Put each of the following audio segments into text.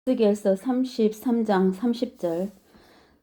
에스겔서 33장 30절.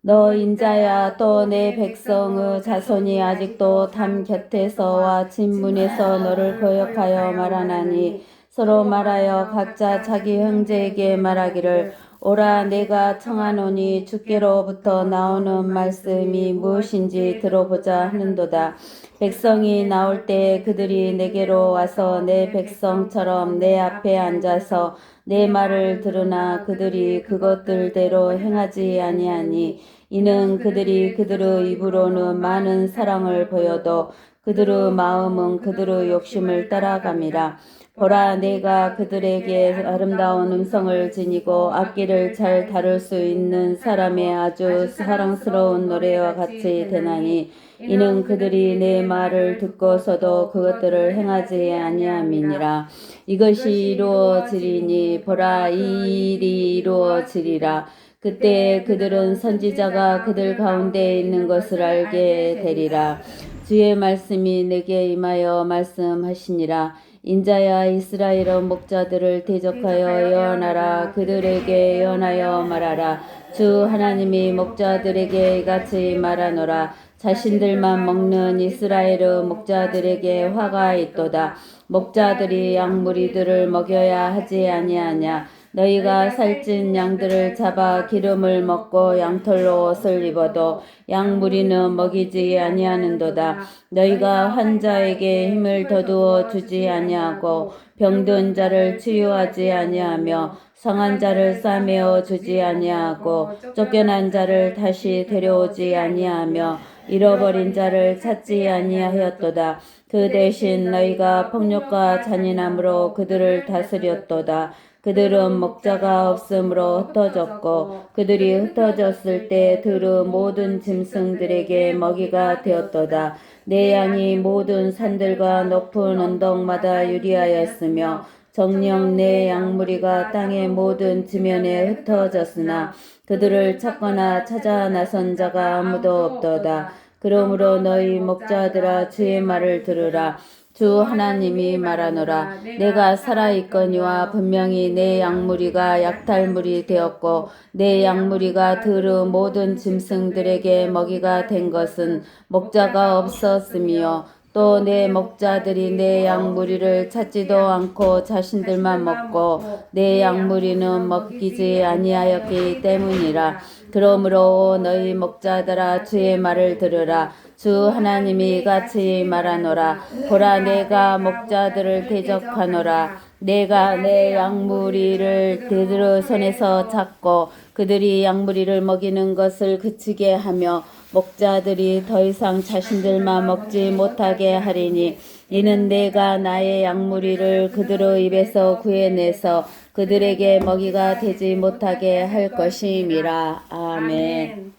너 인자야, 또 내 백성의 자손이 아직도 담 곁에서와 진문에서 너를 거역하여 말하나니 서로 말하여 각자 자기 형제에게 말하기를 오라, 내가 청하노니 주께로부터 나오는 말씀이 무엇인지 들어보자 하는도다. 백성이 나올 때 그들이 내게로 와서 내 백성처럼 내 앞에 앉아서 내 말을 들으나 그들이 그것들대로 행하지 아니하니 이는 그들이 그들의 입으로는 많은 사랑을 보여도 그들의 마음은 그들의 욕심을 따라감이라. 보라, 내가 그들에게 아름다운 음성을 지니고 악기를 잘 다룰 수 있는 사람의 아주 사랑스러운 노래와 같이 되나니 이는 그들이 내 말을 듣고서도 그것들을 행하지 아니함이니라. 이것이 이루어지리니 보라, 이 일이 이루어지리라. 그때 그들은 선지자가 그들 가운데 있는 것을 알게 되리라. 주의 말씀이 내게 임하여 말씀하시니라. 인자야, 이스라엘의 목자들을 대적하여 예언하라. 그들에게 예언하여 말하라. 주 하나님이 목자들에게 이같이 말하노라. 자신들만 먹는 이스라엘의 목자들에게 화가 있도다. 목자들이 양무리들을 먹여야 하지 아니하냐. 너희가 살찐 양들을 잡아 기름을 먹고 양털로 옷을 입어도 양무리는 먹이지 아니하는도다. 너희가 환자에게 힘을 더두어 주지 아니하고 병든 자를 치유하지 아니하며 상한 자를 싸매어 주지 아니하고 쫓겨난 자를 다시 데려오지 아니하며 잃어버린 자를 찾지 아니하였도다. 그 대신 너희가 폭력과 잔인함으로 그들을 다스렸도다. 그들은 목자가 없으므로 흩어졌고 그들이 흩어졌을 때 들의 모든 짐승들에게 먹이가 되었도다. 내 양이 모든 산들과 높은 언덕마다 유리하였으며 정녕 내 양무리가 땅의 모든 지면에 흩어졌으나 그들을 찾거나 찾아 나선 자가 아무도 없도다. 그러므로 너희 목자들아, 주의 말을 들으라. 주 하나님이 말하노라. 내가 살아있거니와 분명히 내 양무리가 약탈물이 되었고 내 양무리가 들의 모든 짐승들에게 먹이가 된 것은 목자가 없었으며 또 내 목자들이 내 양무리를 찾지도 않고 자신들만 먹고 내 양무리는 먹이지 아니하였기 때문이라. 그러므로 너희 목자들아, 주의 말을 들으라. 주 하나님이 같이 말하노라. 보라, 내가 목자들을 대적하노라. 내가 내 양무리를 그들의 손에서 잡고 그들이 양무리를 먹이는 것을 그치게 하며 목자들이 더 이상 자신들만 먹지 못하게 하리니 이는 내가 나의 양무리를 그들의 입에서 구해내서 그들에게 먹이가 되지 못하게 할 것임이라. 아멘.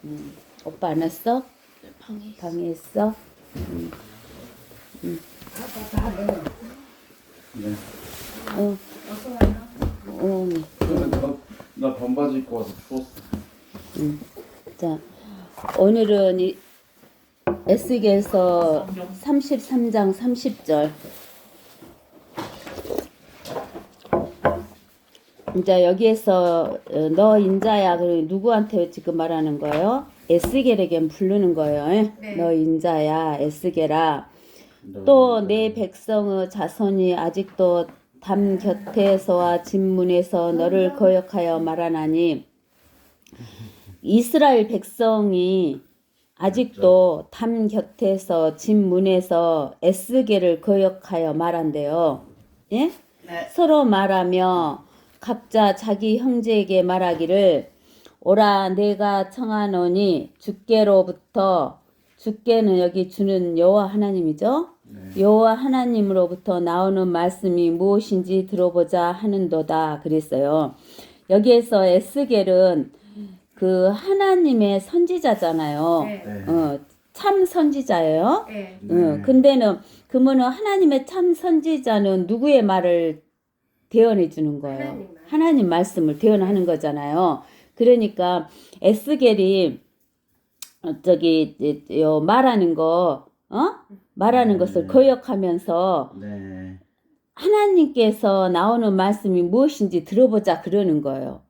오빠 안 왔어? 방에 있어? 네. 나 반바지 입고 와서 추웠어. 자, 오늘은 에스겔서 33장 30절. 이제 여기에서 너 인자야, 그리고 누구한테 지금 말하는 거예요? 에스겔에게 부르는 거예요. 네. 너 인자야, 에스겔아. 또 내 백성의 자손이 아직도 담 곁에서와 진문에서 너를 거역하여 말하나니, 이스라엘 백성이 아직도 담 곁에서 진문에서 에스겔을 거역하여 말한대요. 예? 네. 서로 말하며 각자 자기 형제에게 말하기를 오라, 내가 청하노니 주께로부터, 주께는 여기 주는 여호와 하나님이죠. 여호와 하나님으로부터 나오는 말씀이 무엇인지 들어보자 하는도다 그랬어요. 여기에서 에스겔은 그 하나님의 선지자잖아요. 네. 참 선지자예요. 네. 근데는 그러면은 하나님의 참 선지자는 누구의 말을 대언해 주는 거예요? 하나님 말씀을 대언하는 거잖아요. 그러니까 에스겔이 요 말하는 거, 말하는 것을 거역하면서 네. 하나님께서 나오는 말씀이 무엇인지 들어보자 그러는 거예요.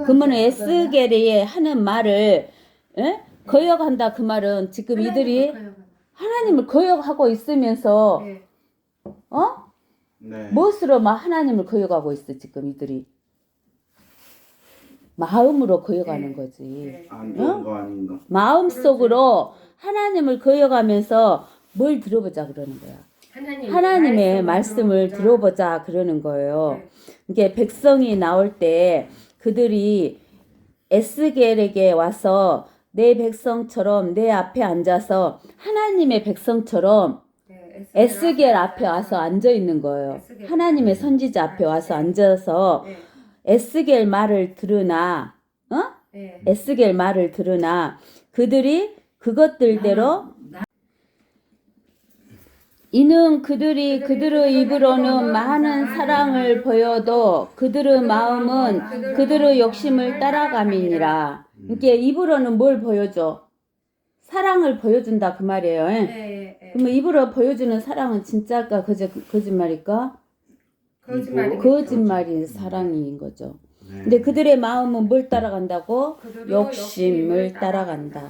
그러면 에스겔이 하는 말을 에? 거역한다 그 말은 지금 이들이 하나님을 거역하고 있으면서 네. 네. 무엇으로 막 하나님을 거역하고 있어 지금 이들이 마음으로 거역하는 네. 거지. 네. 안 좋은 거 아닌가? 마음속으로 하나님을 거역하면서 뭘 들어보자 그러는 거야. 하나님의 말씀을 들어보자 그러는 거예요. 이게 백성이 나올 때 그들이 에스겔에게 와서 내 백성처럼 내 앞에 앉아서 하나님의 백성처럼 네, 에스겔 앞에 와서 앉아 있는 거예요. 에스겔. 하나님의 선지자 앞에 와서 앉아서 네. 에스겔 말을 들으나 네. 에스겔 말을 들으나 그들이 그것들대로 이는 그들이 그들의 입으로는 많은 사랑을 보여도 그들의 마음은 그들의 욕심을 따라감이니라. 이게 입으로는 뭘 보여줘? 사랑을 보여준다 그 말이에요. 네. 네. 그러면 입으로 보여주는 사랑은 진짜일까 거짓말일까? 거짓말이겠죠. 거짓말인 사랑인 거죠. 네. 근데 그들의 마음은 뭘 따라간다고? 그들의 욕심을 따라간다.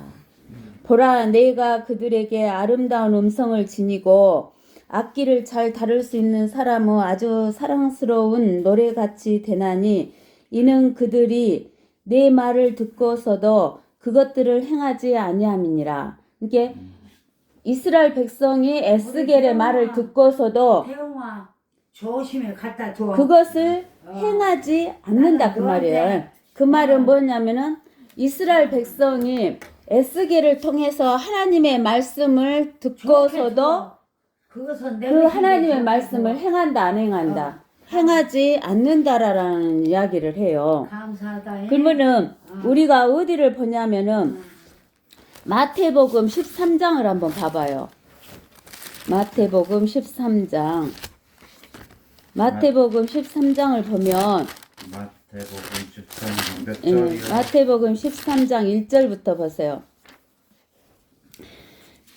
보라, 내가 그들에게 아름다운 음성을 지니고 악기를 잘 다룰 수 있는 사람은 아주 사랑스러운 노래같이 되나니 이는 그들이 내 말을 듣고서도 그것들을 행하지 아니함이니라. 이게 이스라엘 백성이 에스겔의 말을 듣고서도 태용아 조심해 갖다 줘. 그것을 행하지 않는다 그 말이에요. 그 말은 뭐냐면은 이스라엘 백성이 에스겔을 통해서 하나님의 말씀을 듣고서도 그것은 그 하나님의 말씀을 행한다 안 행한다 행하지 않는다라는 이야기를 해요. 감사하다. 그러면은 우리가 어디를 보냐면은 마태복음 13장을 한번 봐봐요. 마태복음 13장 마태복음 13장을 보면 마태복음 13장 몇 예, 절이요? 마태복음 13장 1절부터 보세요.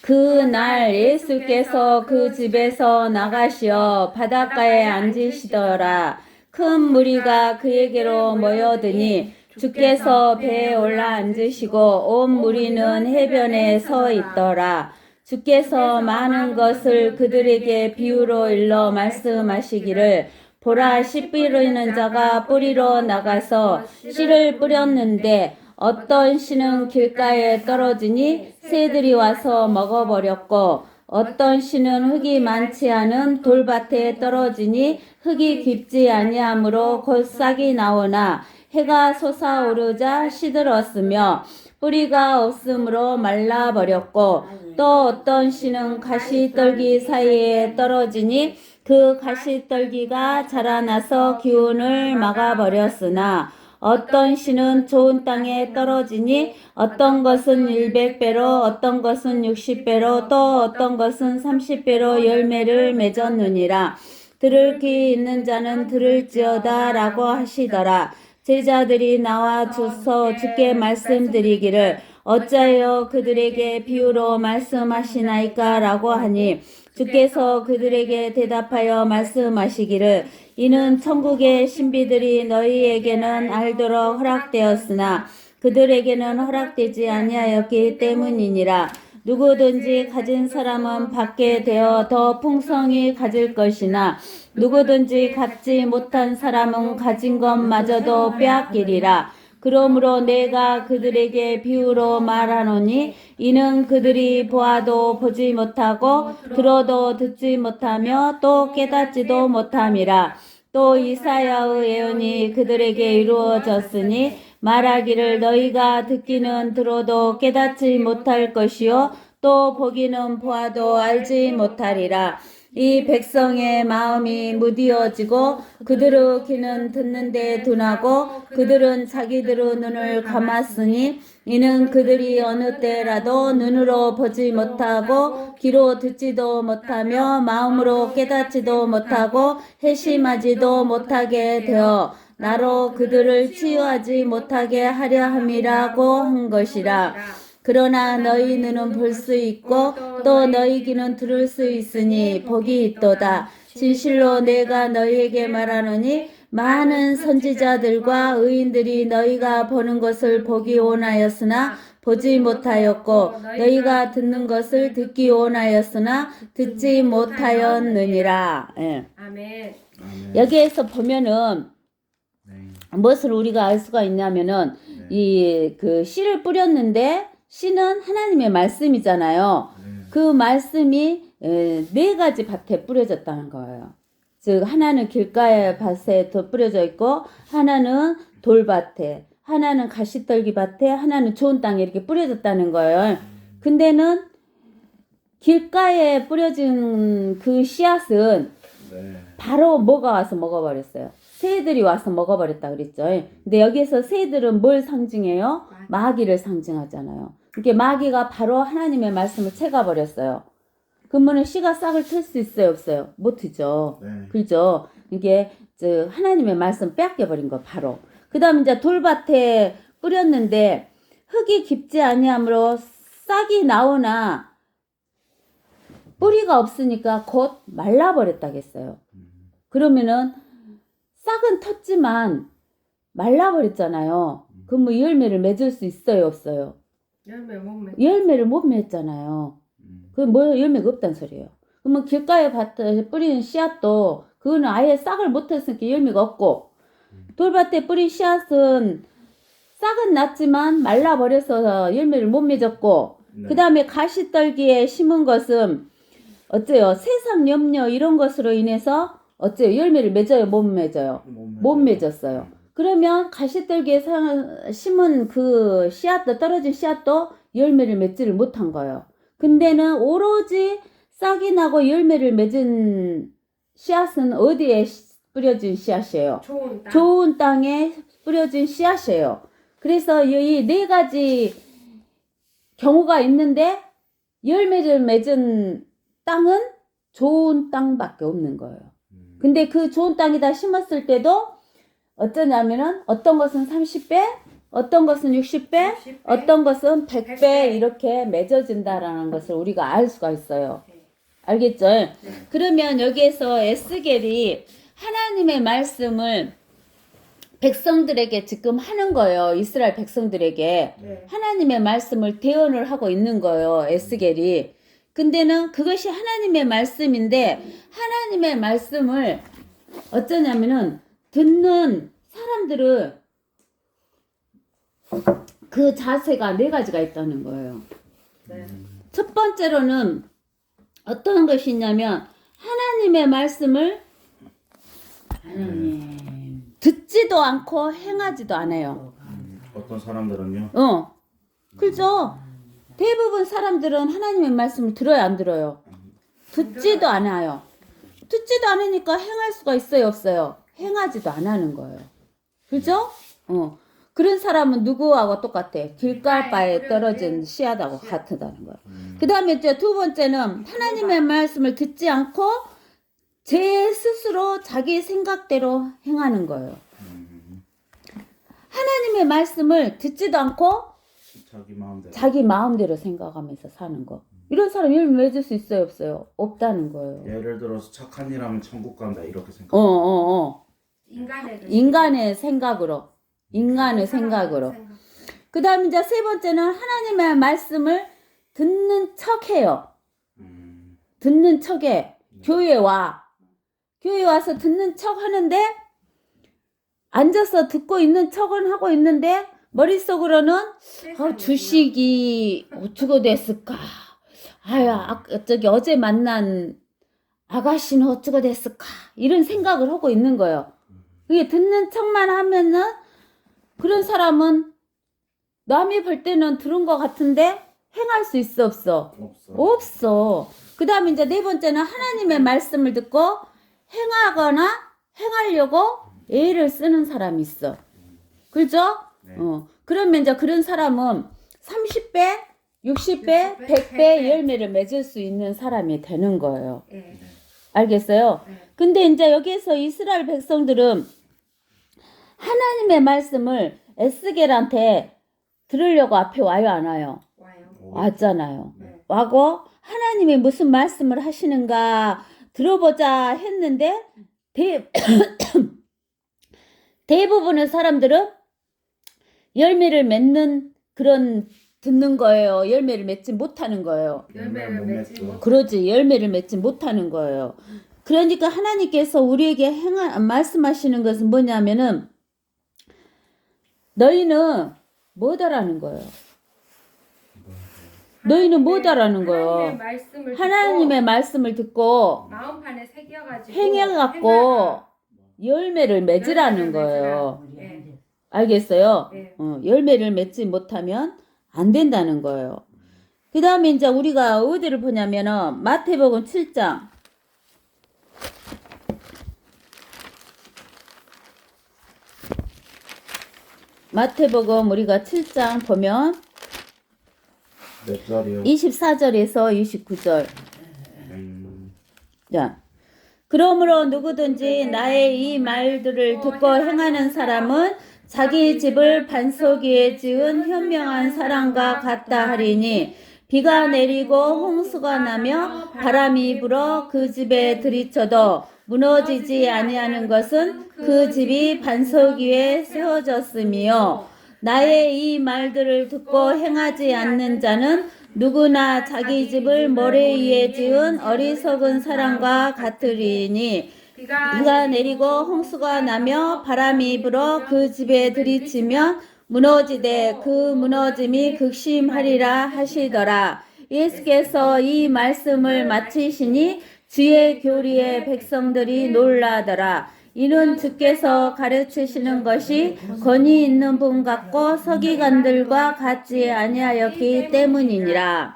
그날 예수께서 그 집에서 나가시어 바닷가에 앉으시더라. 큰 무리가 그에게로 모여드니 주께서 배에 올라 앉으시고 온 무리는 해변에 서 있더라. 주께서 많은 것을 그들에게 비유로 일러 말씀하시기를 보라, 씨 뿌리는 자가 뿌리러 나가서 씨를 뿌렸는데 어떤 씨는 길가에 떨어지니 새들이 와서 먹어버렸고 어떤 씨는 흙이 많지 않은 돌밭에 떨어지니 흙이 깊지 아니하므로 곧 싹이 나오나 해가 솟아오르자 시들었으며 뿌리가 없으므로 말라버렸고 또 어떤 씨는 가시떨기 사이에 떨어지니 그 가시떨기가 자라나서 기운을 막아버렸으나 어떤 씨는 좋은 땅에 떨어지니 어떤 것은 100배로 어떤 것은 60배로 또 어떤 것은 30배로 열매를 맺었느니라. 들을 귀 있는 자는 들을지어다 라고 하시더라. 제자들이 나와 주께 말씀드리기를 어찌하여 그들에게 비유로 말씀하시나이까 라고 하니 주께서 그들에게 대답하여 말씀하시기를 이는 천국의 신비들이 너희에게는 알도록 허락되었으나 그들에게는 허락되지 아니하였기 때문이니라. 누구든지 가진 사람은 받게 되어 더 풍성히 가질 것이나 누구든지 갖지 못한 사람은 가진 것마저도 빼앗기리라. 그러므로 내가 그들에게 비유로 말하노니 이는 그들이 보아도 보지 못하고 들어도 듣지 못하며 또 깨닫지도 못함이라. 또 이사야의 예언이 그들에게 이루어졌으니 말하기를 너희가 듣기는 들어도 깨닫지 못할 것이요 또 보기는 보아도 알지 못하리라. 이 백성의 마음이 무디어지고 그들의 귀는 듣는데 둔하고 그들은 자기들의 눈을 감았으니 이는 그들이 어느 때라도 눈으로 보지 못하고 귀로 듣지도 못하며 마음으로 깨닫지도 못하고 회심하지도 못하게 되어 나로 그들을 치유하지 못하게 하려 함이라고 한 것이라. 그러나 너희 눈은 볼 수 있고 또 너희 귀는 들을 수 있으니 복이 있도다. 진실로 내가 너희에게 말하노니 많은 선지자들과 의인들이 너희가 보는 것을 보기 원하였으나 보지 못하였고 너희가 듣는 것을 듣기 원하였으나 듣지 못하였느니라. 예. 아멘. 아멘. 여기에서 보면은 네. 무엇을 우리가 알 수가 있냐면은 네. 이 그 씨를 뿌렸는데 씨는 하나님의 말씀이잖아요. 네. 그 말씀이 네 가지 밭에 뿌려졌다는 거예요. 즉 하나는 길가의 밭에 더 뿌려져 있고 하나는 돌밭에, 하나는 가시떨기 밭에, 하나는 좋은 땅에 이렇게 뿌려졌다는 거예요. 근데는 길가에 뿌려진 그 씨앗은 네. 바로 뭐가 와서 먹어버렸어요. 새들이 와서 먹어버렸다 그랬죠. 근데 여기에서 새들은 뭘 상징해요? 마귀를 상징하잖아요. 이렇게 마귀가 바로 하나님의 말씀을 채가버렸어요. 그러면 씨가 싹을 틀 수 있어요, 없어요? 못 트죠. 네. 그죠? 이게 하나님의 말씀 빼앗겨버린 거 바로. 그 다음 이제 돌밭에 뿌렸는데 흙이 깊지 아니하므로 싹이 나오나 뿌리가 없으니까 곧 말라버렸다겠어요. 그러면은 싹은 텄지만 말라버렸잖아요. 그럼 뭐 열매를 맺을 수 있어요, 없어요? 열매를 못 맺잖아요. 그럼 뭐 열매가 없단 소리예요. 그러면 길가에 밭에 뿌리는 씨앗도 그거는 아예 싹을 못 했으니까 열매가 없고 돌밭에 뿌린 씨앗은 싹은 났지만 말라버려서 열매를 못 맺었고 네. 그 다음에 가시떨기에 심은 것은 어째요? 세상 염려 이런 것으로 인해서 어째요? 열매를 맺어요? 못 맺어요? 못 맺었어요. 그러면 가시떨기에 심은 그 씨앗도 떨어진 씨앗도 열매를 맺지를 못한 거예요. 근데는 오로지 싹이 나고 열매를 맺은 씨앗은 어디에 뿌려진 씨앗이에요? 좋은 땅. 좋은 땅에 뿌려진 씨앗이에요. 그래서 이 네 가지 경우가 있는데 열매를 맺은 땅은 좋은 땅밖에 없는 거예요. 근데 그 좋은 땅에다 심었을 때도 어쩌냐면은 어떤 것은 30배, 어떤 것은 60배, 60배, 어떤 것은 100배 100배. 이렇게 맺어진다라는 것을 우리가 알 수가 있어요. 알겠죠? 그러면 여기에서 에스겔이 하나님의 말씀을 백성들에게 지금 하는 거예요. 이스라엘 백성들에게 네. 하나님의 말씀을 대언을 하고 있는 거예요. 에스겔이. 근데는 그것이 하나님의 말씀인데 하나님의 말씀을 어쩌냐면은 듣는 사람들은 그 자세가 네 가지가 있다는 거예요. 네. 첫 번째로는 어떤 것이 있냐면 하나님의 말씀을 듣지도 않고 행하지도 않아요. 어떤 사람들은요? 그죠? 대부분 사람들은 하나님의 말씀을 들어야 안 들어요. 듣지도 않아요. 듣지도 않으니까 행할 수가 있어요, 없어요? 행하지도 안 하는 거예요. 그죠? 그런 사람은 누구하고 똑같아? 길가에 떨어진 씨앗하고 같다는 거예요. 그 다음에 이제 두 번째는 하나님의 말씀을 듣지 않고 제 스스로 자기 생각대로 행하는 거예요. 하나님의 말씀을 듣지도 않고 자기 마음대로 생각하면서 사는 거. 이런 사람 열매 맺을 수 있어요, 없어요? 없다는 거예요. 예를 들어서 착한 일 하면 천국 간다 이렇게 생각. 인간의 생각으로. 인간의 생각으로. 그 다음 이제 세 번째는 하나님의 말씀을 듣는 척 해요. 듣는 척해. 교회에 와. 교회에 와서 듣는 척 하는데 앉아서 듣고 있는 척은 하고 있는데 머릿속으로는 주식이 어쩌고 됐을까? 저기 어제 만난 아가씨는 어쩌고 됐을까? 이런 생각을 하고 있는 거예요. 그게 듣는 척만 하면은 그런 사람은 남이 볼 때는 들은 것 같은데 행할 수 있어, 없어? 없어. 그 다음에 이제 네 번째는 하나님의 말씀을 듣고 행하거나 행하려고 애를 쓰는 사람이 있어. 그죠? 네. 그러면 이제 그런 사람은 30배, 60배, 100배 열매를 맺을 수 있는 사람이 되는 거예요. 네. 알겠어요? 네. 근데 이제 여기에서 이스라엘 백성들은 하나님의 말씀을 에스겔한테 들으려고 앞에 와요, 안 와요? 와요. 왔잖아요. 네. 와고 하나님이 무슨 말씀을 하시는가 들어보자 했는데 대부분의 사람들은 열매를 맺는 그런 듣는 거예요. 열매를 맺지 못하는 거예요. 열매를 맺지 못. 그러지. 열매를 맺지 못하는 거예요. 그러니까 하나님께서 우리에게 말씀하시는 것은 뭐냐면은 너희는 뭐다라는 거예요. 너희는 뭐다라는 거예요. 하나님의 말씀을 듣고 마음판에 새겨가지고 행해갖고 열매를 맺으라는 거예요. 네. 알겠어요? 네. 열매를 맺지 못하면 안 된다는 거예요. 그 다음에 이제 우리가 어디를 보냐면은 마태복음 7장. 마태복음 우리가 7장 보면 몇 절이요? 24절에서 29절. 자, 그러므로 누구든지 나의 이 말들을 듣고 행하는 사람은 자기 집을 반석 위에 지은 현명한 사람과 같다 하리니 비가 내리고 홍수가 나며 바람이 불어 그 집에 들이쳐도 무너지지 아니하는 것은 그 집이 반석 위에 세워졌으며 나의 이 말들을 듣고 행하지 않는 자는 누구나 자기 집을 모래 위에 지은 어리석은 사람과 같으리니 비가 내리고 홍수가 나며 바람이 불어 그 집에 들이치면 무너지되 그 무너짐이 극심하리라 하시더라. 예수께서 이 말씀을 마치시니 주의 교리의 백성들이 놀라더라. 이는 주께서 가르치시는 것이 권위 있는 분 같고 서기관들과 같지 아니하였기 때문이니라.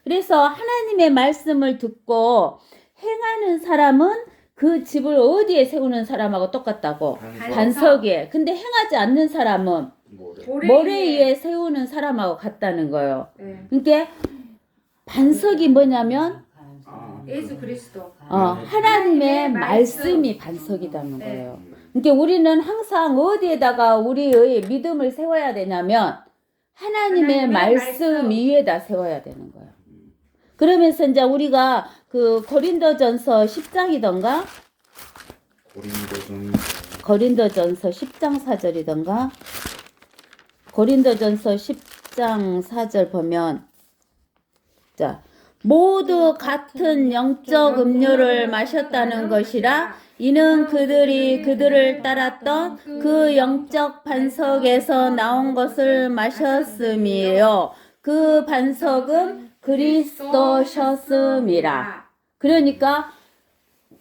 그래서 하나님의 말씀을 듣고 행하는 사람은 그 집을 어디에 세우는 사람하고 똑같다고. 반석 위에. 근데 행하지 않는 사람은 모래 위에 세우는 사람하고 같다는 거예요. 네. 그러니까 반석이 뭐냐면 예수 그리스도. 하나님의 말씀이 반석이라는 거예요. 그러니까 우리는 항상 어디에다가 우리의 믿음을 세워야 되냐면 하나님의 말씀 위에다 세워야 되는 거예요. 그러면서 이제 우리가 그 고린도전서 10장이던가 고린도전서 10장 4절이던가 고린도전서 10장 4절 보면 자 모두 같은 영적 음료를 마셨다는 것이라 이는 그들이 그들을 따랐던 그 영적 반석에서 나온 것을 마셨음이에요. 그 반석은 그리스도셨음이라. 그러니까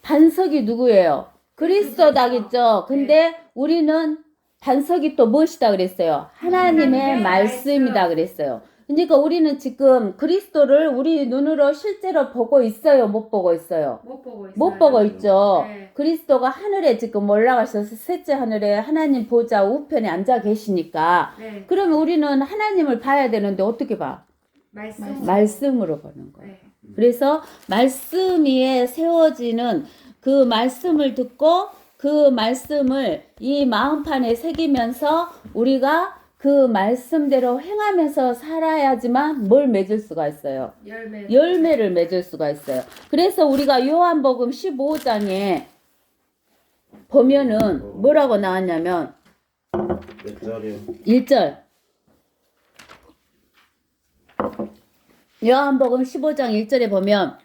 반석이 누구예요? 그리스도다겠죠. 근데 우리는 반석이 또 무엇이다 그랬어요? 하나님의 말씀이다 그랬어요. 그러니까 우리는 지금 그리스도를 우리 눈으로 실제로 보고 있어요? 못 보고 있어요? 못 보고 있어요. 못 보고 있죠. 네. 그리스도가 하늘에 지금 올라가셔서 셋째 하늘에 하나님 보좌 우편에 앉아 계시니까 네. 그러면 우리는 하나님을 봐야 되는데 어떻게 봐? 말씀으로 보는 거예요. 네. 그래서 말씀 위에 세워지는 그 말씀을 듣고 그 말씀을 이 마음판에 새기면서 우리가 그 말씀대로 행하면서 살아야지만 뭘 맺을 수가 있어요? 열매를 맺을 수가 있어요. 그래서 우리가 요한복음 15장에 보면은 뭐라고 나왔냐면 몇 절이요? 1절 요한복음 15장 1절에 보면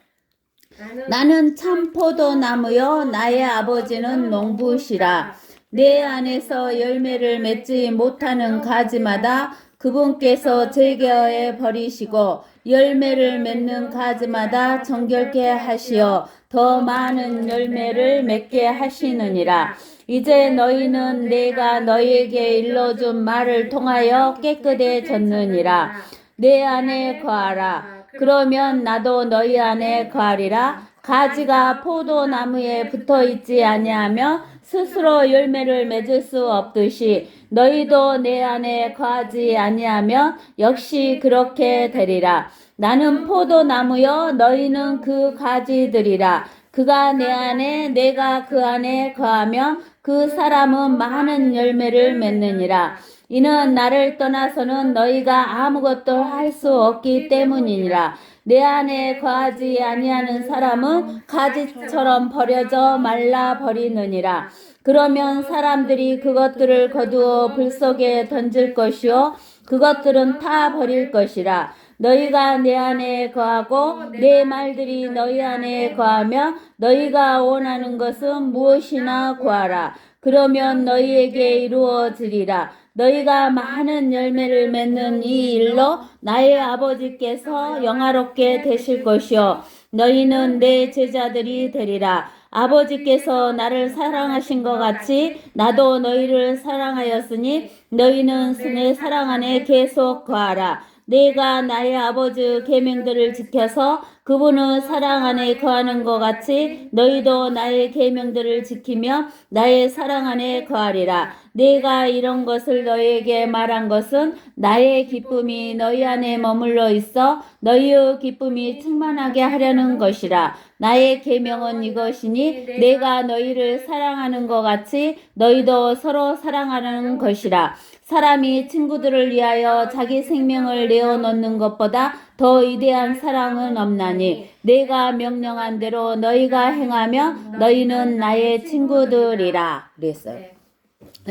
나는 참 포도나무요 나의 아버지는 농부시라. 내 안에서 열매를 맺지 못하는 가지마다 그분께서 제거해 버리시고 열매를 맺는 가지마다 정결케 하시어 더 많은 열매를 맺게 하시느니라. 이제 너희는 내가 너희에게 일러준 말을 통하여 깨끗해졌느니라. 내 안에 거하라. 그러면 나도 너희 안에 거하리라. 가지가 포도나무에 붙어있지 아니하며 스스로 열매를 맺을 수 없듯이 너희도 내 안에 거하지 아니하면 역시 그렇게 되리라. 나는 포도나무요 너희는 그 가지들이라. 그가 내 안에 내가 그 안에 거하며 그 사람은 많은 열매를 맺느니라. 이는 나를 떠나서는 너희가 아무것도 할 수 없기 때문이니라. 내 안에 거하지 아니하는 사람은 가지처럼 버려져 말라 버리느니라. 그러면 사람들이 그것들을 거두어 불 속에 던질 것이요 그것들은 타 버릴 것이라. 너희가 내 안에 거하고 내 말들이 너희 안에 거하며 너희가 원하는 것은 무엇이나 구하라. 그러면 너희에게 이루어지리라. 너희가 많은 열매를 맺는 이 일로 나의 아버지께서 영화롭게 되실 것이요 너희는 내 제자들이 되리라. 아버지께서 나를 사랑하신 것 같이 나도 너희를 사랑하였으니 너희는 내 사랑 안에 계속 거하라. 내가 나의 아버지 계명들을 지켜서 그분의 사랑 안에 거하는 것 같이 너희도 나의 계명들을 지키며 나의 사랑 안에 거하리라. 내가 이런 것을 너희에게 말한 것은 나의 기쁨이 너희 안에 머물러 있어 너희의 기쁨이 충만하게 하려는 것이라. 나의 계명은 이것이니 내가 너희를 사랑하는 것 같이 너희도 서로 사랑하는 것이라. 사람이 친구들을 위하여 자기 생명을 내어놓는 것보다 더 위대한 사랑은 없나니 내가 명령한 대로 너희가 행하며 너희는 나의 친구들이라 그랬어요.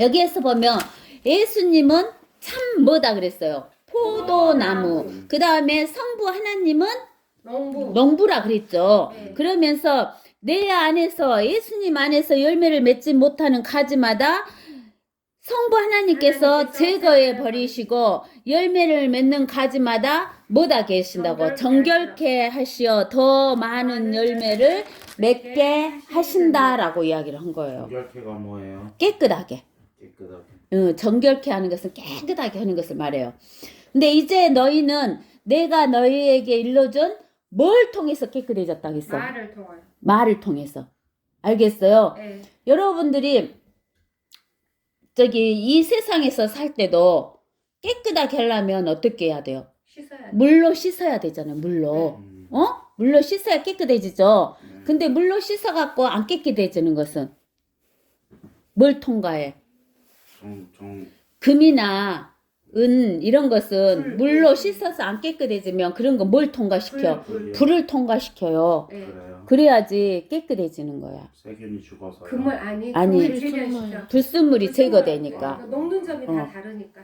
여기에서 보면 예수님은 참 뭐다 그랬어요. 포도나무. 그 다음에 성부 하나님은 농부라 그랬죠. 그러면서 내 안에서 예수님 안에서 열매를 맺지 못하는 가지마다 성부 하나님께서 제거해 버리시고 열매를 맺는 가지마다 뭐다 계신다고 정결케 하시어 더 많은 열매를 맺게 하신다라고 이야기를 한 거예요. 정결케가 뭐예요? 깨끗하게. 정결케 하는 것은 깨끗하게 하는 것을 말해요. 근데 이제 너희는 내가 너희에게 일러준 뭘 통해서 깨끗해졌다 했어? 말을 통하여. 말을 통해서. 알겠어요? 네. 여러분들이 이 세상에서 살 때도 깨끗하게 하려면 어떻게 해야 돼요? 씻어야 돼. 물로 씻어야 되잖아요. 물로. 물로 씻어야 깨끗해지죠. 근데 물로 씻어갖고 안 깨끗해지는 것은 뭘 통과해? 금이나 은 이런 것은 물로 씻어서 안 깨끗해지면 그런 거 뭘 통과시켜? 불을 통과시켜요. 네. 그래요. 그래야지 깨끗해지지 거야. 세균이 죽어서. 그물 아니. 아니. 그물 제거시켜. 불순물이 제거되니까. 녹는 점이 다 다르니까.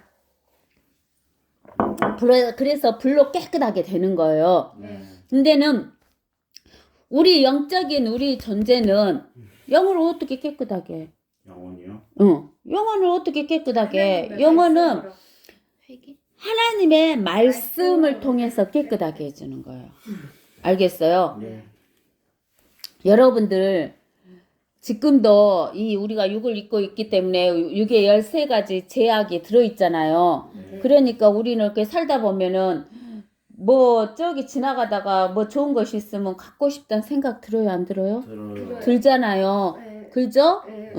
그래서 불로 깨끗하게 되는 거예요. 네. 근데는 우리 영적인 우리 존재는 영을 어떻게 깨끗하게 해? 영혼이요? 영혼을 어떻게 깨끗하게 해? 영혼은 하나님의 말씀을 통해서 깨끗하게 해주는 거예요. 알겠어요? 네. 여러분들 지금도 우리가 육을 입고 있기 때문에 육에 13가지 제약이 들어있잖아요. 그러니까 우리는 이렇게 살다 보면은 뭐 저기 지나가다가 뭐 좋은 것이 있으면 갖고 싶다는 생각 들어요, 안 들어요? 들어요. 들잖아요. 네. 그죠? 네.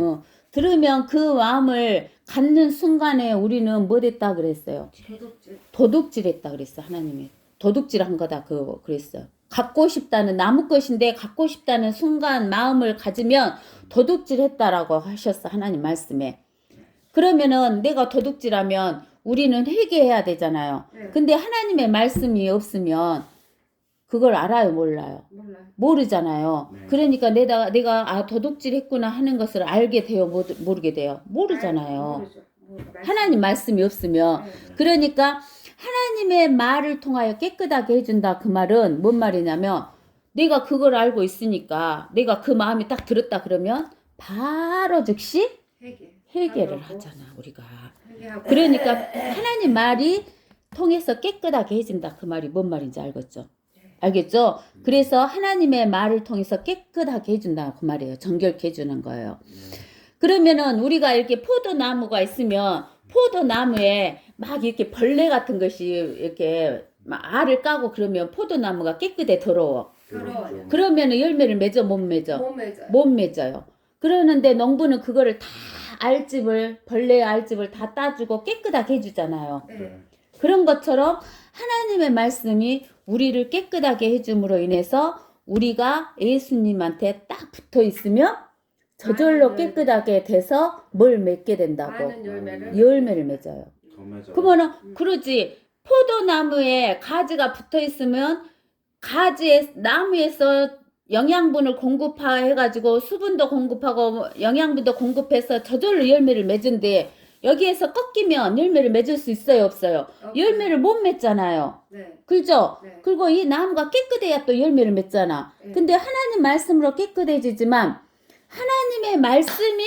들으면 그 마음을 갖는 순간에 우리는 뭐 됐다 그랬어요? 도둑질 했다 그랬어, 하나님이. 도둑질한 거다 그랬어요. 갖고 싶다는 나무 것인데 갖고 싶다는 순간 마음을 가지면 도둑질 했다라고 하셨어, 하나님 말씀에. 그러면은 내가 도둑질하면 우리는 회개해야 되잖아요. 근데 하나님의 말씀이 없으면 그걸 알아요, 몰라요? 모르잖아요. 네. 그러니까 내가 도둑질 했구나 하는 것을 알게 돼요, 모르게 돼요? 모르잖아요. 하나님 말씀이 없으면. 그러니까 하나님의 말을 통하여 깨끗하게 해준다. 그 말은 뭔 말이냐면 내가 그걸 알고 있으니까 내가 그 마음이 딱 들었다 그러면 바로 즉시 회개를 하잖아, 우리가. 그러니까 하나님 말이 통해서 깨끗하게 해준다. 그 말이 뭔 말인지 알겠죠? 알겠죠? 그래서 하나님의 말을 통해서 깨끗하게 해준다. 그 말이에요. 정결케 해주는 거예요. 그러면은 우리가 이렇게 포도나무가 있으면 포도나무에 막 이렇게 벌레 같은 것이 이렇게 막 알을 까고 그러면 포도나무가 깨끗해 더러워. 그러면은 열매를 맺어 못 맺어? 못 맺어요. 그러는데 농부는 그거를 다 벌레 알집을 다 따주고 깨끗하게 해주잖아요. 그런 것처럼 하나님의 말씀이 우리를 깨끗하게 해줌으로 인해서 우리가 예수님한테 딱 붙어 있으면 저절로 깨끗하게 돼서 뭘 맺게 된다고? 열매를 맺어요. 더 맺어. 그러면은 그러지. 포도나무에 가지가 붙어 있으면 가지에 나무에서 영양분을 공급해가지고 수분도 공급하고 영양분도 공급해서 저절로 열매를 맺은데 여기에서 꺾이면 열매를 맺을 수 있어요, 없어요? 열매를 못 맺잖아요. 네. 그죠? 네. 그리고 이 나무가 깨끗해야 또 열매를 맺잖아. 네. 근데 하나님 말씀으로 깨끗해지지만 하나님의 말씀이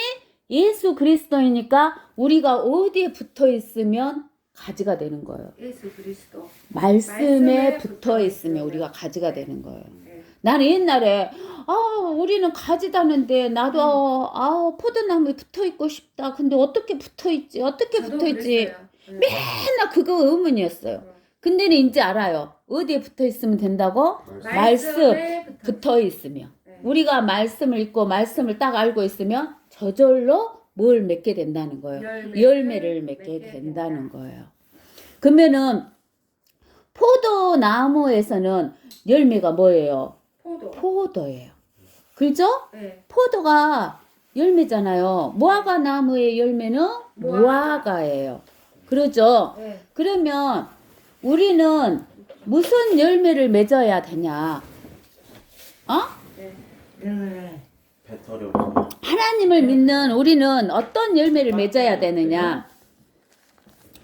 예수 그리스도이니까 우리가 어디에 붙어 있으면 가지가 되는 거예요. 예수 그리스도. 말씀에 붙어 있으면 있으면. 우리가 가지가 되는 거예요. 네. 나는 옛날에 우리는 가지 다는데 나도 포도나무에 붙어 있고 싶다. 근데 어떻게 붙어 있지? 어떻게 저도 붙어 있지? 그랬어요. 네. 맨날 그거 의문이었어요. 근데는 이제 알아요. 어디에 붙어 있으면 된다고? 말씀에 붙어 있으면. 네. 우리가 말씀을 읽고 말씀을 딱 알고 있으면 저절로 뭘 맺게 된다는 거예요. 열매를 맺게 된다는 거예요. 그러면은 포도나무에서는 열매가 뭐예요? 포도예요. 그죠? 네. 포도가 열매잖아요. 무화과 나무의 열매는 무화과예요. 그러죠? 네. 그러면 우리는 무슨 열매를 맺어야 되냐? 네. 네. 배터리 없어. 하나님을 믿는 우리는 어떤 열매를 맺어야 되느냐?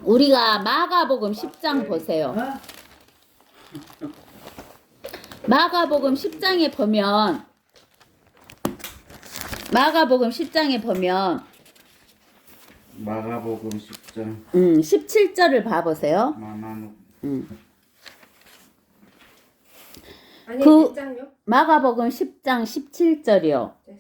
우리가 마가복음 10장 보세요. 마가복음 10장에 보면 마가복음 10장 17절을 봐보세요. 마마누 아니, 그- 몇 장요? 마가복음 10장 17절이요. 죄송.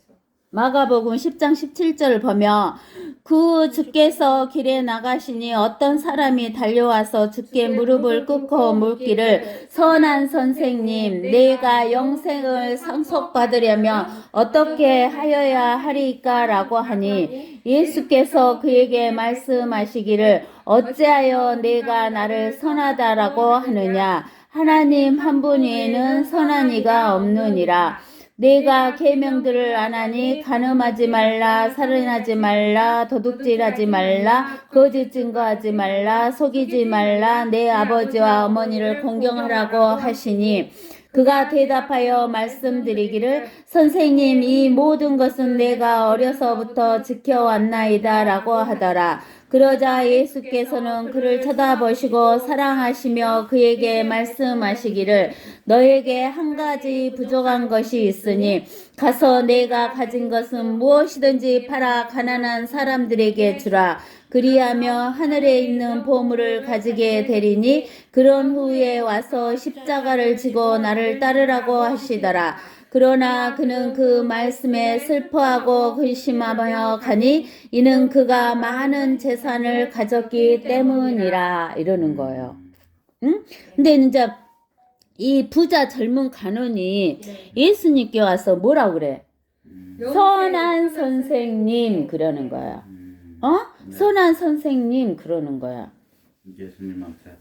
마가복음 10장 17절을 보면 그 주께서 길에 나가시니 어떤 사람이 달려와서 주께 무릎을 꿇고 묻기를 선한 선생님 내가 영생을 상속받으려면 어떻게 하여야 하리까 라고 하니 예수께서 그에게 말씀하시기를 어찌하여 내가 나를 선하다라고 하느냐 하나님 한 분에는 선한 이가 없느니라 내가 계명들을 안 하니 간음하지 말라 살인하지 말라 도둑질하지 말라 거짓 증거하지 말라 속이지 말라 내 아버지와 어머니를 공경하라고 하시니 그가 대답하여 말씀드리기를 선생님 이 모든 것은 내가 어려서부터 지켜왔나이다 라고 하더라. 그러자 예수께서는 그를 쳐다보시고 사랑하시며 그에게 말씀하시기를 너에게 한 가지 부족한 것이 있으니 가서 내가 가진 것은 무엇이든지 팔아 가난한 사람들에게 주라. 그리하며 하늘에 있는 보물을 가지게 되리니 그런 후에 와서 십자가를 지고 나를 따르라고 하시더라. 그러나 그는 그 말씀에 슬퍼하고 근심하며 가니 이는 그가 많은 재산을 가졌기 때문이라 이러는 거예요. 응? 근데 이제 이 부자 젊은 간원이 예수님께 와서 뭐라 그래? 선한 선생님 그러는 거야. 선한 선생님 그러는 거야. 예수님한테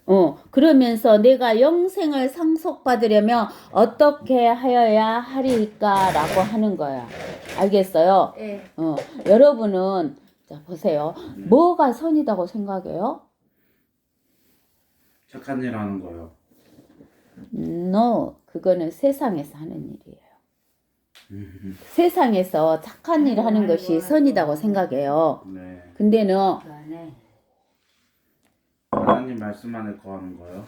그러면서 내가 영생을 상속받으려면 어떻게 하여야 하리까 라고 하는 거야. 알겠어요? 네. 여러분은 자 보세요. 뭐가 선이라고 생각해요? 착한 일 하는 거요. No, 그거는 세상에서 하는 일이에요. 세상에서 착한 일 하는 것이 선이라고 생각해요. 네. 근데는 하나님 말씀 안에 거하는 거요.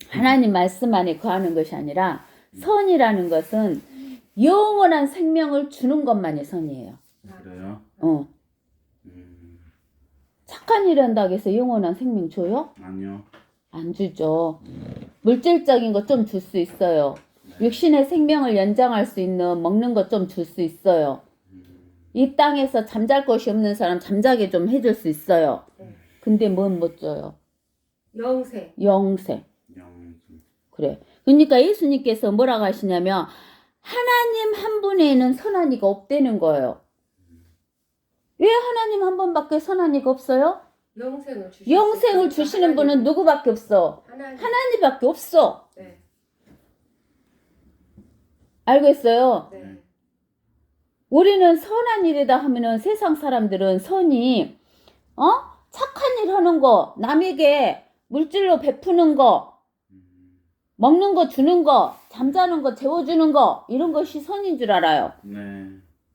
하나님 말씀 안에 거하는 것이 아니라 선이라는 것은 영원한 생명을 주는 것만이 선이에요. 그래요? 착한 일 한다고 해서 영원한 생명 줘요? 아니요. 안 주죠. 물질적인 거 좀 줄 수 있어요. 육신의 생명을 연장할 수 있는 먹는 것 좀 줄 수 있어요. 이 땅에서 잠잘 곳이 없는 사람 잠자게 좀 해줄 수 있어요. 근데 뭔 못 줘요? 영생. 영생. 그래. 그러니까 예수님께서 뭐라고 하시냐면 하나님 한 분에는 선한 이가 없다는 거예요. 왜 하나님 한 분밖에 선한 이가 없어요? 영생을 주시는 분은 누구밖에 없어? 하나님밖에 없어. 네. 알겠어요? 네. 우리는 선한 일이다 하면은 세상 사람들은 선이 착한 일 하는 거, 남에게 물질로 베푸는 거, 먹는 거 주는 거, 잠자는 거 재워주는 거, 이런 것이 선인 줄 알아요. 네.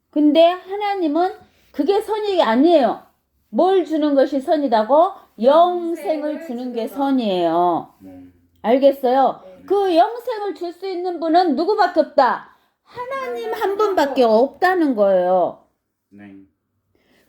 근데 하나님은 그게 선이 아니에요. 뭘 주는 것이 선이다고? 영생을 주는 게 선이에요. 알겠어요? 네. 그 영생을 줄 수 있는 분은 누구밖에 없다. 하나님 한 분밖에 없다는 거예요. 네.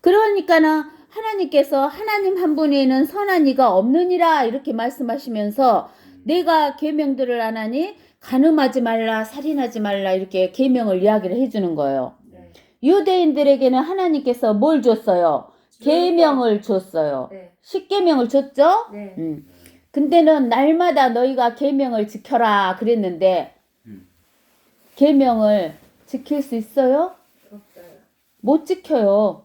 그러니까는 하나님께서 하나님 한 분에는 선한 이가 없느니라 이렇게 말씀하시면서 내가 계명들을 안 하니 간음하지 말라, 살인하지 말라 이렇게 계명을 이야기를 해주는 거예요. 네. 유대인들에게는 하나님께서 뭘 줬어요? 계명을 줬어요. 네. 십계명을 줬죠? 네. 근데는 날마다 너희가 계명을 지켜라 그랬는데 음. 계명을 지킬 수 있어요? 없어요. 못 지켜요.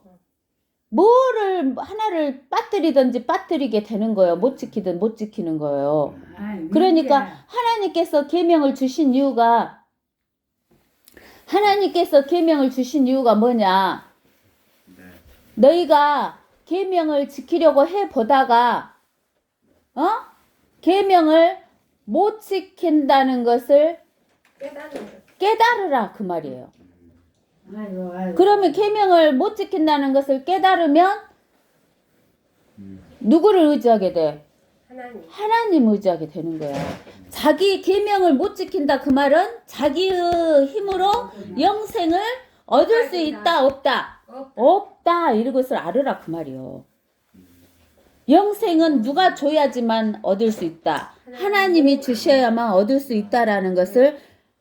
뭐를 하나를 빠뜨리든지 빠뜨리게 되는 거예요. 못 지키든 못 지키는 거예요. 아이, 그러니까 하나님께서 계명을 주신 이유가 뭐냐? 네. 너희가 계명을 지키려고 해 보다가 계명을 못 지킨다는 것을 깨달으라 그 말이에요. 아이고, 아이고. 그러면 계명을 못 지킨다는 것을 깨달으면 누구를 의지하게 돼? 하나님. 하나님 의지하게 되는 거야. 자기 계명을 못 지킨다 그 말은 자기의 힘으로 영생을 얻을 수 있다 없다? 없다 이런 것을 알으라 그 말이요. 영생은 누가 줘야지만 얻을 수 있다. 하나님이 주셔야만 얻을 수 있다라는 것을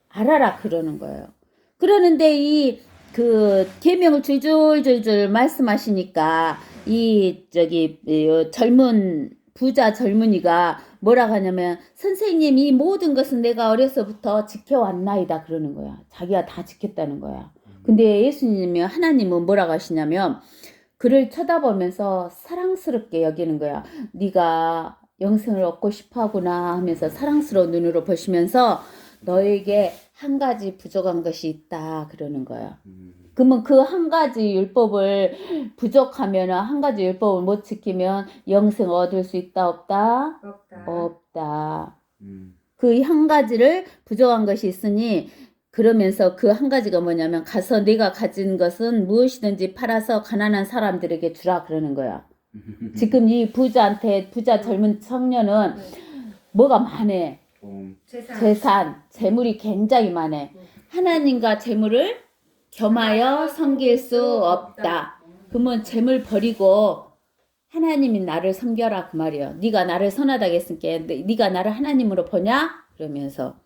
알아라 그러는 거예요. 그러는데 이 그 계명을 줄줄줄줄 말씀하시니까 이 젊은 부자 젊은이가 뭐라고 하냐면 선생님 이 모든 것은 내가 어려서부터 지켜왔나이다 그러는 거야. 자기가 다 지켰다는 거야. 근데 예수님이 하나님은 뭐라고 하시냐면 그를 쳐다보면서 사랑스럽게 여기는 거야. 네가 영생을 얻고 싶어 하구나 하면서 사랑스러운 눈으로 보시면서 너에게 한 가지 부족한 것이 있다 그러는 거야. 그러면 그 한 가지 율법을 부족하면 한 가지 율법을 못 지키면 영생 얻을 수 있다 없다? 없다. 그 한 가지를 부족한 것이 있으니 그러면서 그 한 가지가 뭐냐면 가서 네가 가진 것은 무엇이든지 팔아서 가난한 사람들에게 주라 그러는 거야. 지금 이 부자 젊은 청년은 뭐가 많아? 재산, 재물이 굉장히 많아. 하나님과 재물을 겸하여 섬길 수 없다. 그러면 재물 버리고 하나님이 나를 섬겨라 그 말이에요. 네가 나를 선하다고 했으니까 네가 나를 하나님으로 보냐? 그러면서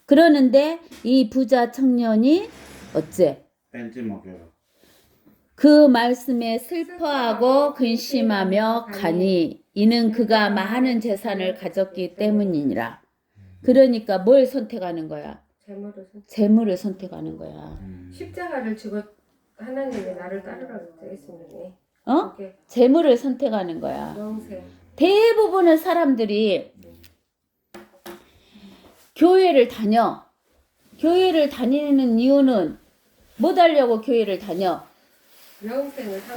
그러는데 이 부자 청년이 어째? 뺀지 먹여요. 그 말씀에 슬퍼하고 근심하며 가니 이는 그가 많은 재산을 가졌기 때문이니라. 그러니까 뭘 선택하는 거야? 재물을 선택하는 거야. 십자가를 지고 하나님이 나를 따르라고 했으니. 재물을 선택하는 거야. 영생. 대부분의 사람들이 교회를 다니는 이유는 뭐 하려고 교회를 다녀?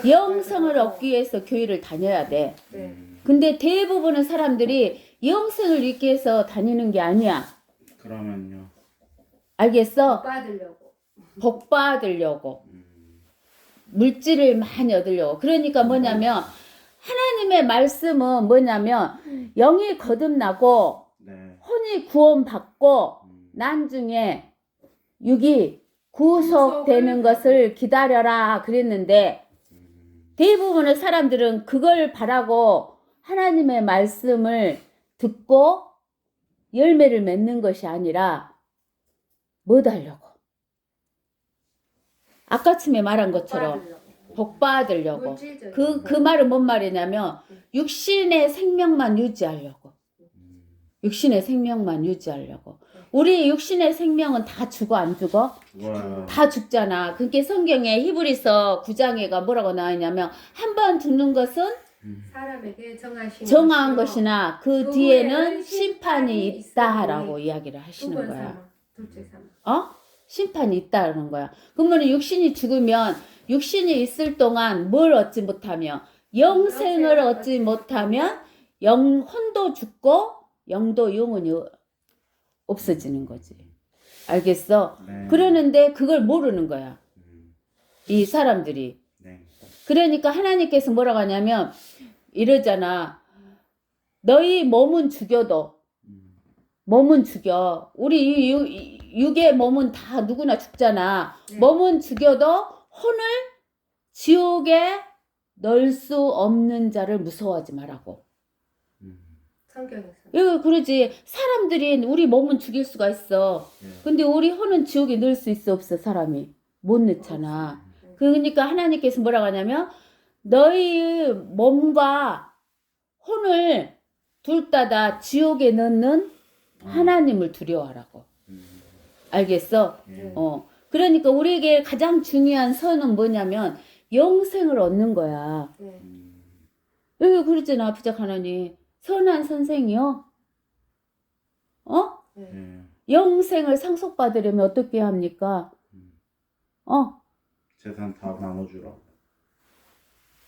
영생을 얻기 위해서 교회를 다녀야 돼. 네. 근데 대부분의 사람들이 영생을 얻기 위해서 다니는 게 아니야. 그러면요. 알겠어? 복 받으려고. 복 받으려고. 물질을 많이 얻으려고. 그러니까 뭐냐면 하나님의 말씀은 뭐냐면 영이 거듭나고 네. 혼이 구원받고 나중에 육이 구속되는 것을 기다려라 그랬는데 대부분의 사람들은 그걸 바라고 하나님의 말씀을 듣고 열매를 맺는 것이 아니라 뭐 하려고? 아까쯤에 말한 것처럼 복 받으려고. 그 말은 뭔 말이냐면 육신의 생명만 유지하려고. 육신의 생명만 유지하려고. 우리 육신의 생명은 다 죽어 안 죽어? 죽어요. 다 죽잖아. 그게 성경에 히브리서 9장에가 뭐라고 나와있냐면 한 번 죽는 것은 사람에게 정한 것이나 그 뒤에는 심판이 있다라고 이야기를 하시는 거야. 심판이 있다는 거야. 그러면 육신이 죽으면 육신이 있을 동안 뭘 얻지 못하며 영생을 얻지 못하면 혼도 죽고 영도 영혼이 없어지는 거지. 알겠어? 네. 그러는데 그걸 모르는 거야. 음, 이 사람들이. 네. 그러니까 하나님께서 뭐라고 하냐면 이러잖아. 너희 몸은 죽여도 몸은 죽여. 우리 육의 몸은 다 누구나 죽잖아. 네. 몸은 죽여도 혼을 지옥에 넣을 수 없는 자를 무서워하지 말라고. 성경에서. 여기 그러지. 사람들이 우리 몸은 죽일 수가 있어. 네. 근데 우리 혼은 지옥에 넣을 수 있어 없어 사람이? 못 넣잖아. 네. 그러니까 하나님께서 뭐라고 하냐면 너희 몸과 혼을 둘 다 지옥에 넣는 하나님을 두려워하라고. 알겠어? 예. 그러니까 우리에게 가장 중요한 선은 뭐냐면 영생을 얻는 거야. 네. 여기 그러잖아. 부작 하나님. 선한 선생이요. 네. 예. 영생을 상속받으려면 어떻게 합니까? 재산 다 나눠주라.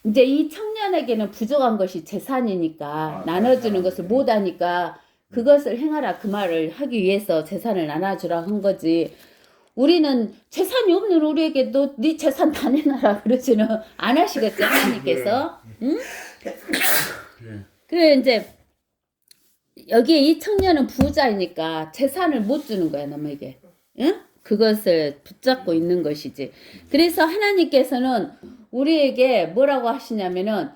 이제 이 청년에게는 부족한 것이 재산이니까 아, 나눠주는 재산. 것을 못하니까 그것을 행하라 그 말을 하기 위해서 재산을 나눠주라 한 거지. 우리는 재산이 없는 우리에게 너 네 재산 다 내놔라 그러지는 안 하시겠지 하나님께서. 응? 예. 그래 이제 여기에 이 청년은 부자이니까 재산을 못 주는 거야 남에게. 응? 그것을 붙잡고 있는 것이지. 그래서 하나님께서는 우리에게 뭐라고 하시냐면은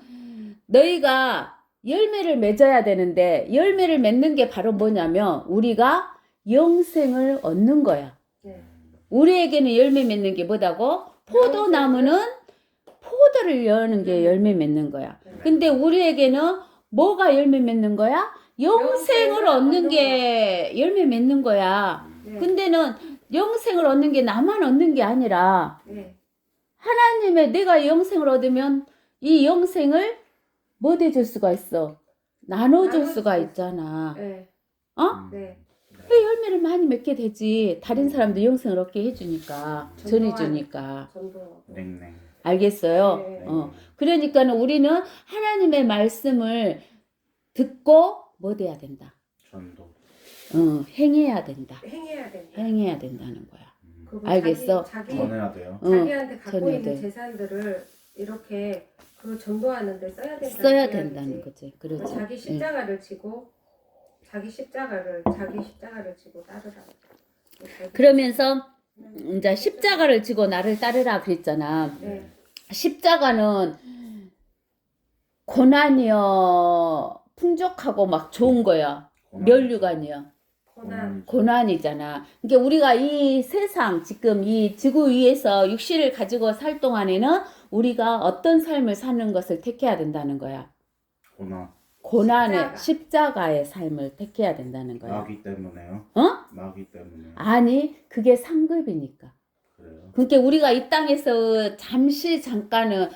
너희가 열매를 맺어야 되는데 열매를 맺는 게 바로 뭐냐면 우리가 영생을 얻는 거야. 네. 우리에게는 열매 맺는 게 뭐다고? 포도나무는 포도를 여는 게 열매 맺는 거야. 근데 우리에게는 뭐가 열매 맺는 거야? 영생을 얻는 게 열매 맺는 거야. 네. 근데는 영생을 얻는 게 나만 얻는 게 아니라 네. 하나님의 내가 영생을 얻으면 이 영생을 뭐 해줄 수가 있어? 나눠줄 수가 있잖아. 네. 네. 네. 열매를 많이 맺게 되지. 다른 사람도 영생을 얻게 해주니까, 전해주니까. 전도. 냉랭. 알겠어요? 네. 그러니까는 우리는 하나님의 말씀을 듣고 뭐 돼야 된다? 전도. 행해야 된다. 행해야 된다. 행해야 된다는 거야. 그리고 알겠어? 자기 전해야 돼요. 자기한테 갖고 전해야 있는 돼. 재산들을 이렇게 그 전도하는 데 써야 된다는 거지. 그렇지. 자기 예. 십자가를 지고 자기 십자가를 지고 따르라. 그러면서 이제 십자가를 지고 나를 따르라 그랬잖아. 네. 십자가는 고난이여 풍족하고 막 좋은 거야. 면류관이야. 고난. 고난이잖아. 그러니까 우리가 이 세상 지금 이 지구 위에서 육신을 가지고 살 동안에는 우리가 어떤 삶을 사는 것을 택해야 된다는 거야. 고난의 십자가의 삶을 택해야 된다는 거야. 마귀 때문에요? 마귀 때문에. 아니 그게 상급이니까. 그래요? 그러니까 우리가 이 땅에서 잠깐은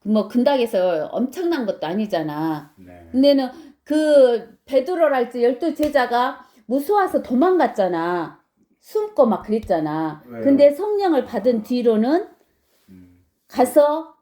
뭐 근당에서 엄청난 것도 아니잖아. 네. 근데는 그 베드로랄지 12제자가 무서워서 도망갔잖아. 숨고 막 그랬잖아. 왜요? 근데 성령을 받은 뒤로는 가서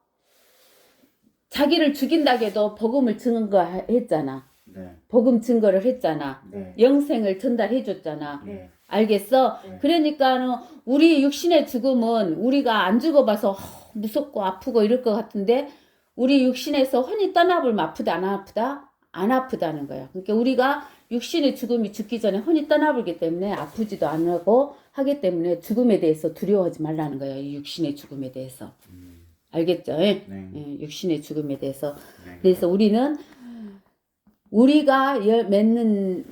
자기를 죽인다고 해도 복음을 증거했잖아. 네. 복음 증거를 했잖아. 네. 영생을 전달해 줬잖아. 네. 알겠어? 네. 그러니까는 우리 육신의 죽음은 우리가 안 죽어봐서 무섭고 아프고 이럴 것 같은데 우리 육신에서 혼이 떠나버리면 아프다 안 아프다? 안 아프다는 거야. 그러니까 우리가 육신의 죽음이 죽기 전에 혼이 떠나버리기 때문에 아프지도 않고 하기 때문에 죽음에 대해서 두려워하지 말라는 거야. 이 육신의 죽음에 대해서. 알겠죠? 네. 예, 육신의 죽음에 대해서. 네. 그래서 우리는 우리가 맺는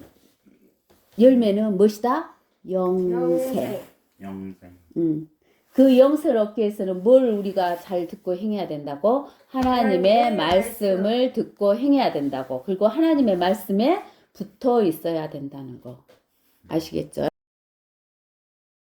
열매는 무엇이다? 영생. 영생. 그 영생을 얻기 위해서는 뭘 우리가 잘 듣고 행해야 된다고? 하나님의 말씀을 듣고 행해야 된다고. 그리고 하나님의 말씀에 붙어 있어야 된다는 거. 아시겠죠?